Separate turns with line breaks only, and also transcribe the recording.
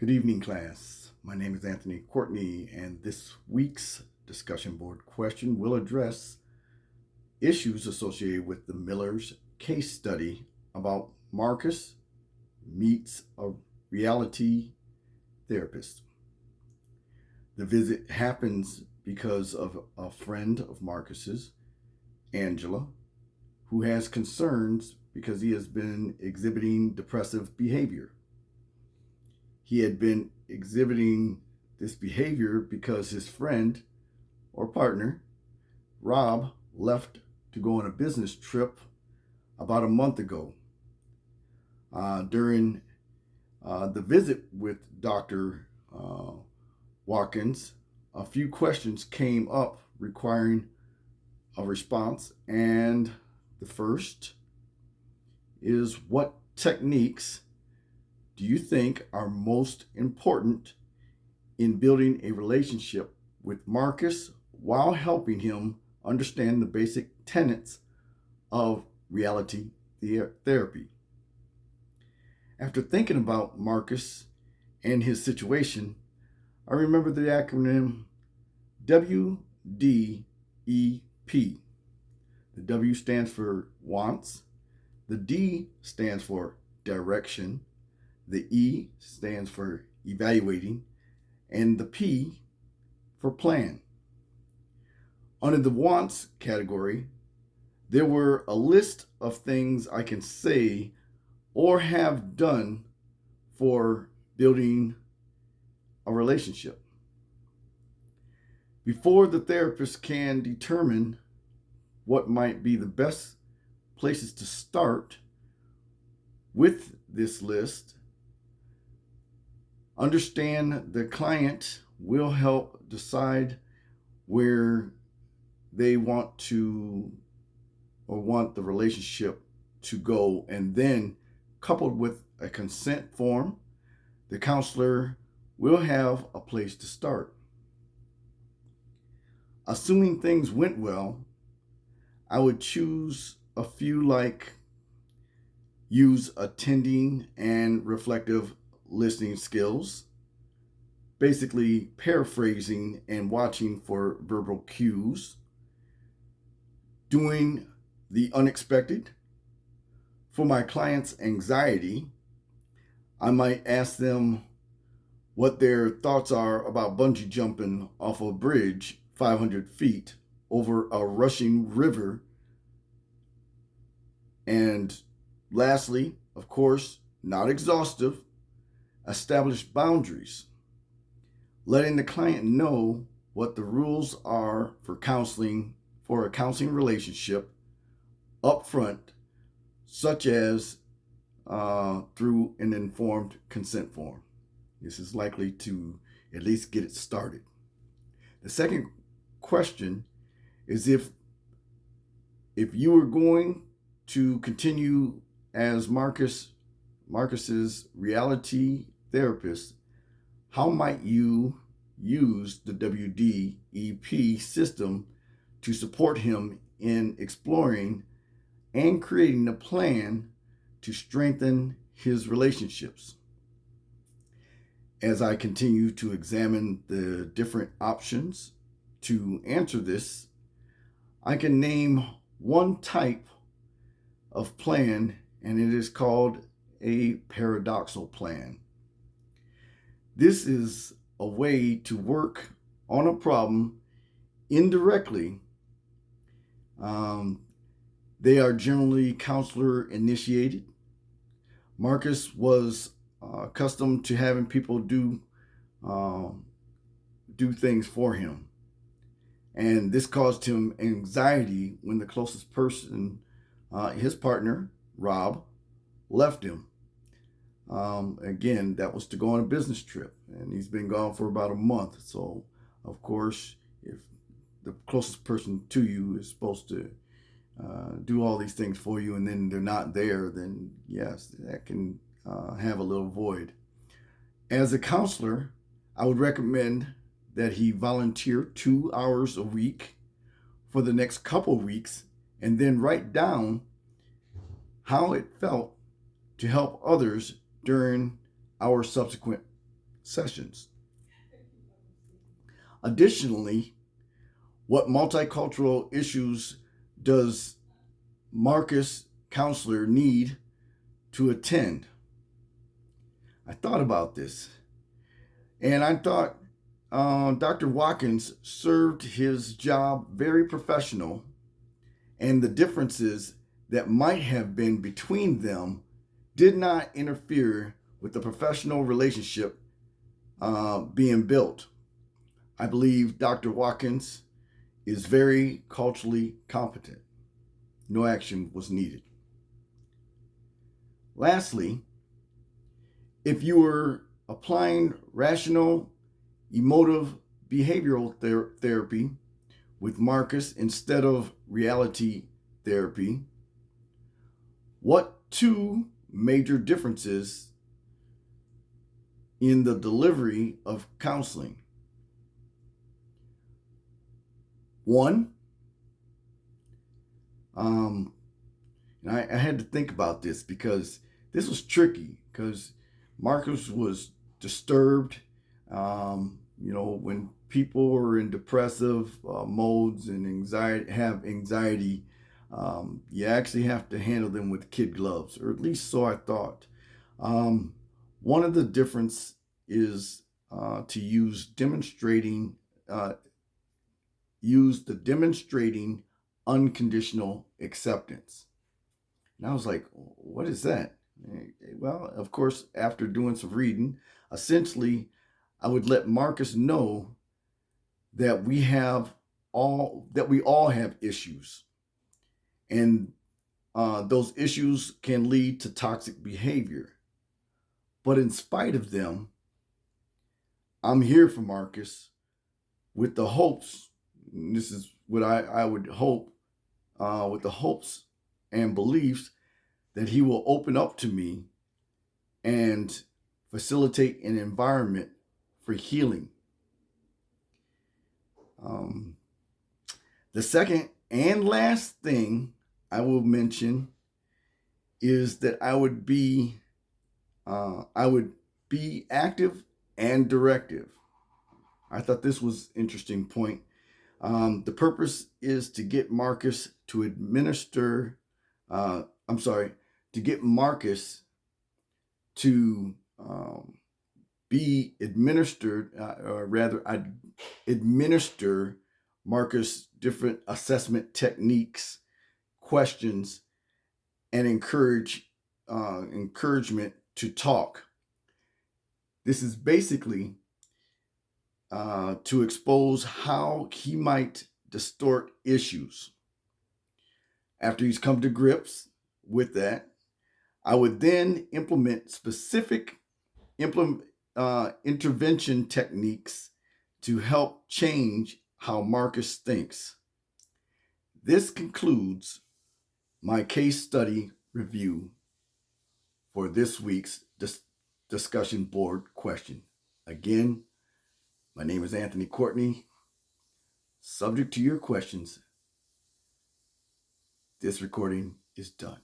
Good evening, class. My name is Anthony Courtney, and this week's discussion board question will address issues associated with the Miller's case study about Marcus meets a reality therapist. The visit happens because of a friend of Marcus's, Angela, who has concerns because he has been exhibiting depressive behavior. He had been exhibiting this behavior because his friend or partner, Rob, left to go on a business trip about a month ago. During the visit with Dr. Watkins, a few questions came up requiring a response, and the first is, what techniques do you think are most important in building a relationship with Marcus while helping him understand the basic tenets of reality therapy? After thinking about Marcus and his situation, I remember the acronym WDEP. The W stands for wants, the D stands for direction, the E stands for evaluating, and the P for plan. Under the wants category, there were a list of things I can say or have done for building a relationship. Before the therapist can determine what might be the best places to start with this list, understand the client will help decide where they want to or want the relationship to go, and then coupled with a consent form, the counselor will have a place to start. Assuming things went well, I would choose a few like use attending and reflective listening skills, basically paraphrasing and watching for verbal cues, doing the unexpected. For my client's anxiety, I might ask them what their thoughts are about bungee jumping off a bridge 500 feet over a rushing river. And lastly, of course, not exhaustive, establish boundaries, letting the client know what the rules are for counseling, for a counseling relationship up front, such as through an informed consent form. This is likely to at least get it started. The second question is, if you were going to continue as Marcus's reality therapist, how might you use the WDEP system to support him in exploring and creating a plan to strengthen his relationships? As I continue to examine the different options to answer this, I can name one type of plan, and it is called a paradoxal plan. This is a way to work on a problem indirectly. They are generally counselor initiated. Marcus was accustomed to having people do things for him, and this caused him anxiety when the closest person, his partner Rob, left him. Again, that was to go on a business trip, and he's been gone for about a month. So, of course, if the closest person to you is supposed to do all these things for you and then they're not there, then yes, that can have a little void. As a counselor, I would recommend that he volunteer 2 hours a week for the next couple weeks and then write down how it felt to help others during our subsequent sessions. Additionally, what multicultural issues does Marcus counselor need to attend? I thought about this, and I thought Dr. Watkins served his job very professional, and the differences that might have been between them did not interfere with the professional relationship being built. I believe Dr. Watkins is very culturally competent. No action was needed. Lastly, if you were applying rational emotive behavioral therapy with Marcus instead of reality therapy, what two major differences in the delivery of counseling? One, and I had to think about this because this was tricky because Marcus was disturbed. When people are in depressive modes and have anxiety, you actually have to handle them with kid gloves, or at least so I thought. One of the difference is to use the demonstrating unconditional acceptance. And I was like, what is that? Well, of course, after doing some reading, essentially, I would let Marcus know that we all have issues, and those issues can lead to toxic behavior. But in spite of them, I'm here for Marcus with the hopes. And this is what I would hope, with the hopes and beliefs that he will open up to me and facilitate an environment for healing. The second and last thing I will mention is that I would be active and directive. I thought this was an interesting point. The purpose is to get Marcus to be administered, or rather, I'd administer Marcus different assessment techniques, questions, and encouragement to talk. This is basically to expose how he might distort issues. After he's come to grips with that, I would then implement specific intervention techniques to help change how Marcus thinks. This concludes my case study review for this week's discussion board question. Again, my name is Anthony Courtney. Subject to your questions, this recording is done.